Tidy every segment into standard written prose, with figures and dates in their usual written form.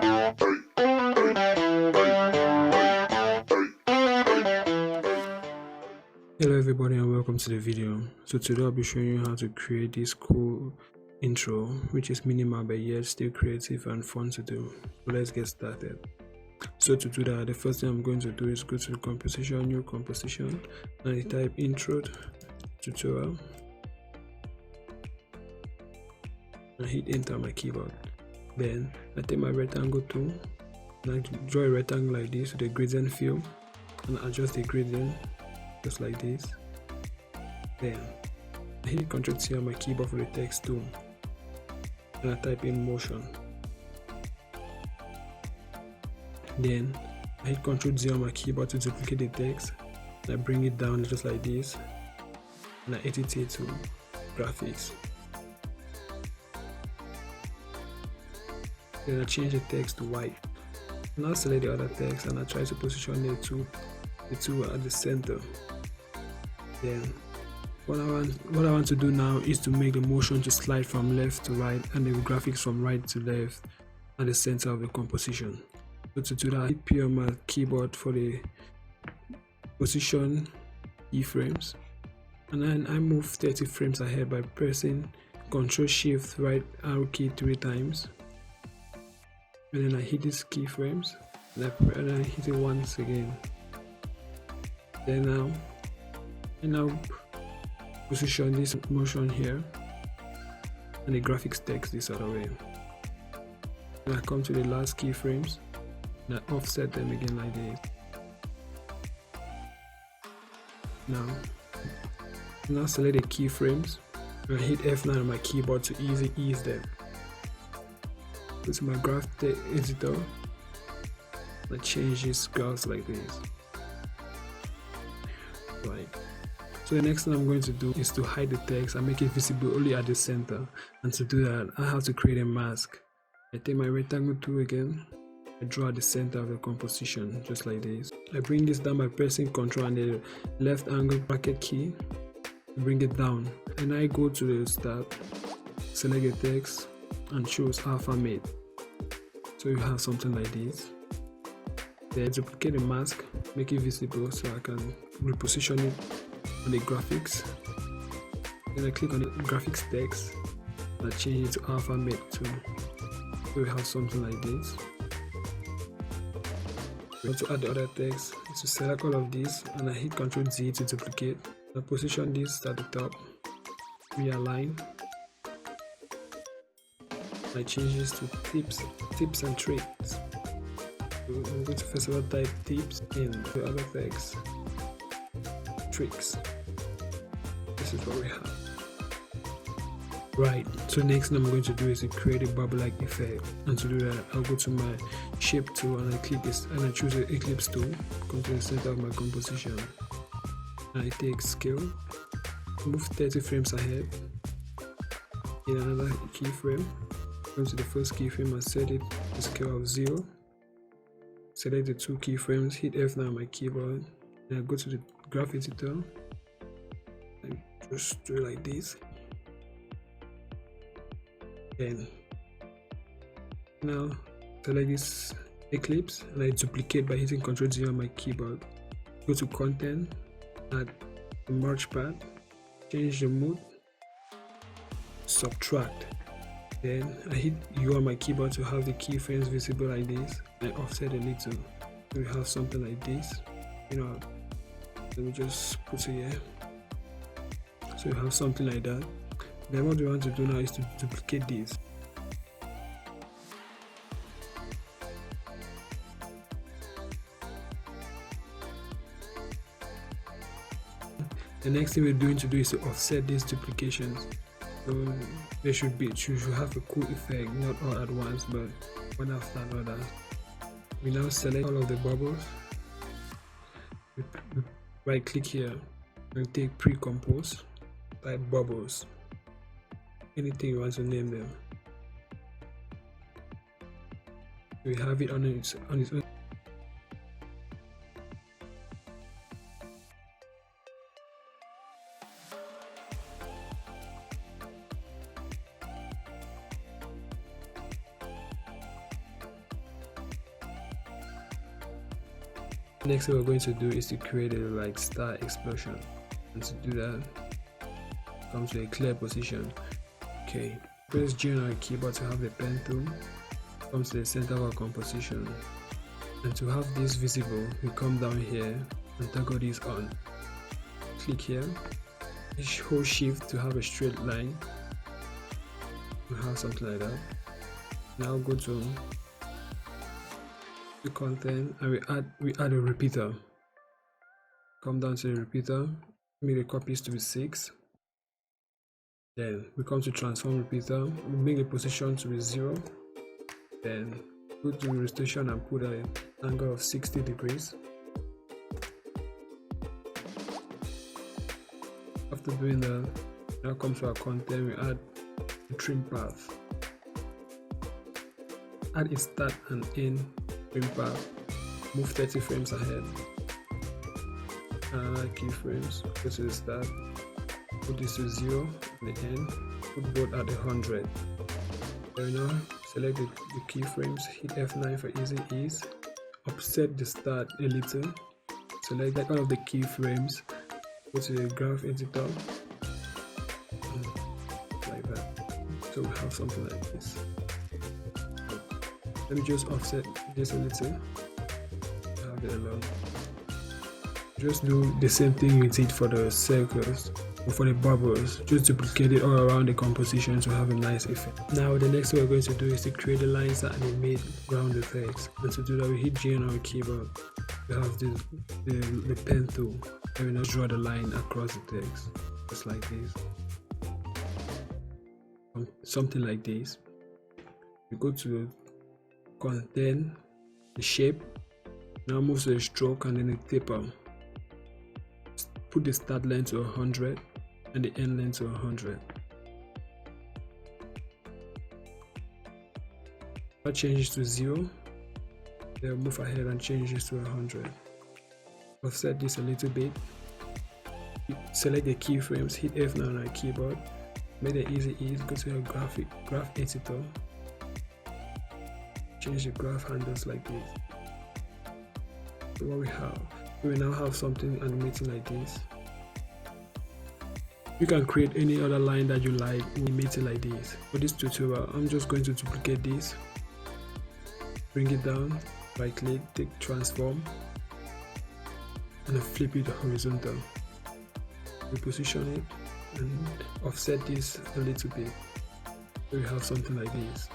Hello everybody and welcome to the video. So today I'll be showing you how to create this cool intro which is minimal but yet still creative and fun to do. So let's get started. So to do that, the first thing I'm going to do is go to the composition, new composition, and I type intro tutorial and hit enter on my keyboard. Then I take my rectangle tool and I draw a rectangle like this with a gradient fill and adjust the gradient just like this. Then I hit Ctrl T on my keyboard for the text tool and I type in motion. Then I hit Ctrl Z on my keyboard to duplicate the text and I bring it down just like this and I edit it to graphics. Then I change the text to white. Now select the other text and I try to position the two at the center. Then what I want to do now is to make the motion to slide from left to right and the graphics from right to left at the center of the composition. So to do that, I hit P on my keyboard for the position keyframes, and then I move 30 frames ahead by pressing Ctrl Shift right arrow key 3 times, and then I hit these keyframes and I hit it once again. Then now position this motion here and the graphics text this other way. And I come to the last keyframes and I offset them again like this. Now select the keyframes and I hit F9 on my keyboard to ease them. Go to my graph editor and I change these graphs like this. Right. So the next thing I'm going to do is to hide the text and make it visible only at the center. And to do that, I have to create a mask. I take my rectangle tool again. I draw at the center of the composition, just like this. I bring this down by pressing Ctrl and the left angle bracket key. Bring it down, and I go to the start, select the text, and choose alpha mate. So you have something like this. Then duplicate the mask, make it visible so I can reposition it on the graphics. Then I click on the graphics text and I change it to alpha mate too. So we have something like this. We want to add the other text, so select all of these and I hit Ctrl Z to duplicate. I position this at the top, realign. I change this to tips and tricks. So I'm going to first of all type tips in the other text, tricks. This is what we have. Right, so next thing I'm going to do is to create a bubble-like effect, and to do that I'll go to my shape tool and I click this and I choose the ellipse tool, come to the center of my composition. I take scale, move 30 frames ahead, in another keyframe, go to the first keyframe and set it to scale of 0. Select the two keyframes, hit F9 on my keyboard, and I go to the graph editor and just do it like this. Then now select this ellipse and I duplicate by hitting Ctrl Z on my keyboard. Go to content, add the merge path, change the mode, subtract. Then I hit U on my keyboard to have the keyframes visible like this. I offset a little. So we have something like this. Let me just put it here. So you have something like that. Then what we want to do now is to duplicate this. The next thing we're going to do is to offset these duplications. So they should have a cool effect, not all at once, but one after another. We now select all of the bubbles. We right click here and take pre-compose, type bubbles, anything you want to name them. We have it on its own. Next thing we're going to do is to create a like star explosion, and to do that, come to a clear position. Okay, press G on our keyboard to have the pen tool. Come to the center of our composition, and to have this visible, we come down here and toggle this on. Click here, hold shift to have a straight line. We have something like that. Now go to the content and we add a repeater. Come down to the repeater, make the copies to be 6. Then we come to transform repeater, we make the position to be 0. Then go to rotation and put an angle of 60 degrees. After doing that, now come to our content, we add a trim path. Add a start and end trim path. Move 30 frames ahead. And add keyframes. Go to the start. Put this to 0 at the end. Put both at 100. There now, select the keyframes. Hit F9 for easy ease. Offset the start a little. Select all of the keyframes. Go to the graph editor. Like that. So we have something like this. Let me just offset this a little. Have it alone. Just do the same thing we did for the circles or for the bubbles. Just duplicate it all around the composition to have a nice effect. Now the next thing we're going to do is to create the lines that animate around the text. And to do that, we hit G on our keyboard. We have the pen tool. And we now draw the line across the text, just like this. Something like this. We go to content, the shape. Now move to the stroke and then the taper. Put the start line to 100 and the end line to 100. That changes to 0. Then move ahead and change this to 100. Offset this a little bit. Select the keyframes, hit F9 on our keyboard. Make it easy ease. Go to your graph editor. Change the graph handles like this. So what we now have something animating like this. You can create any other line that you like animating like this. For this tutorial, I'm just going to duplicate this, bring it down, right click, take transform, and flip it horizontal. Reposition it and offset this a little bit. So we have something like this.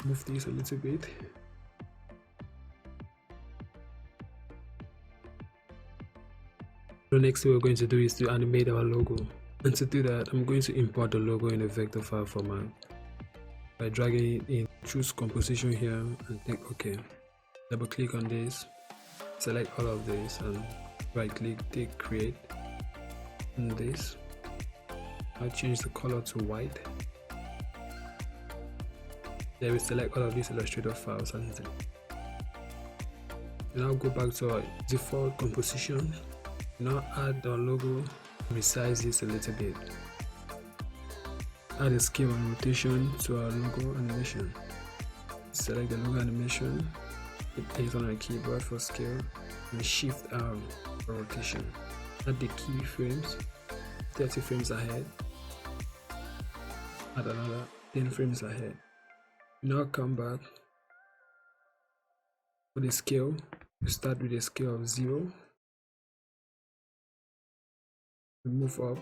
Move this a little bit. The next thing we're going to do is to animate our logo. And to do that, I'm going to import the logo in a vector file format. By dragging it in, choose composition here and take OK. Double click on this, select all of this and right click, take create. And this. I'll change the color to white. Then we select all of these Illustrator files and now go back to our default composition. Now add the logo, resize this a little bit. Add a scale and rotation to our logo animation. Select the logo animation, hit A on our keyboard for scale, and Shift R for rotation. Add the keyframes, 30 frames ahead. Add another 10 frames ahead. Now come back for the scale. We start with a scale of 0. We move up.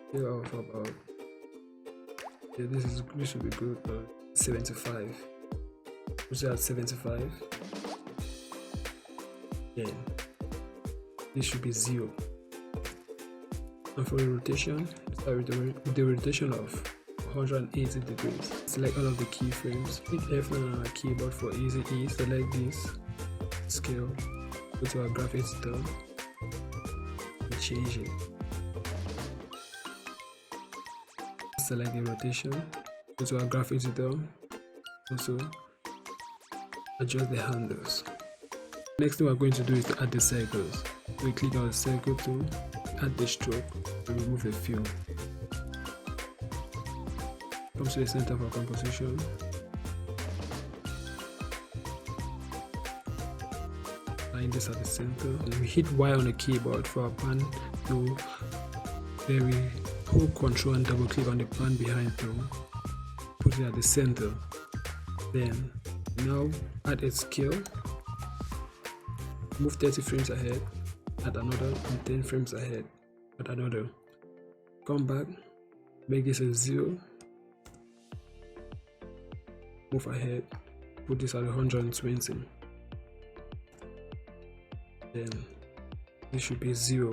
Scale of about. Yeah, this should be good. 75. We at 75. Then this should be 0. And for the rotation, start with the rotation of 180 degrees. Select all of the keyframes. Hit F9 on our keyboard for easy ease. Select this scale. Go to our graph editor and change it. Select the rotation. Go to our graph editor. Also adjust the handles. Next thing we're going to do is to add the circles. We click on the circle tool, add the stroke, and remove the fill. Come to the center of our composition. align this at the center, and we hit Y on the keyboard for our band tool. Then we hold Ctrl and double click on the band behind tool, put it at the center. Then now add a scale, move 30 frames ahead, add another, and 10 frames ahead, add another. Come back, make this a 0, move ahead, put this at 120. Then this should be 0.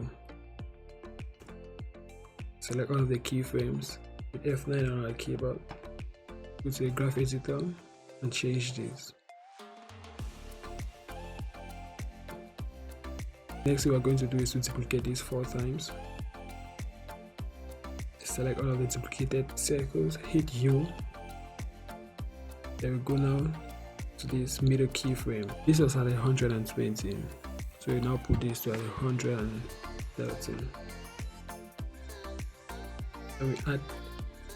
Select all of the keyframes with F9 on our keyboard, go to the graph editor and change this. Next thing we're going to do is to duplicate this 4 times. Select all of the duplicated circles, hit U. Then we go now to this middle keyframe. This was at 120, so we now put this to 130. And we add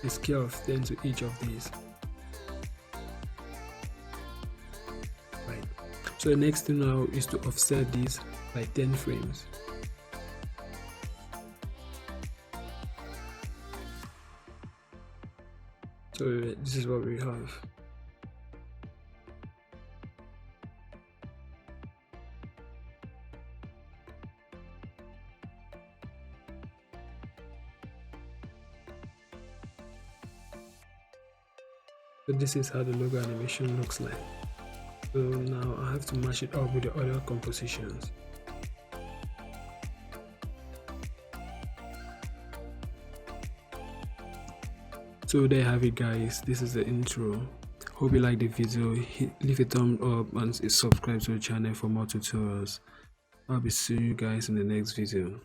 a scale of 10 to each of these. Right. So the next thing now is to offset this by 10 frames. So this is what we have. So this is how the logo animation looks like. So now I have to match it up with the other compositions. So there you have it, guys. This is the intro. Hope you like the video. Leave a thumbs up and subscribe to the channel for more tutorials. I'll be seeing you guys in the next video.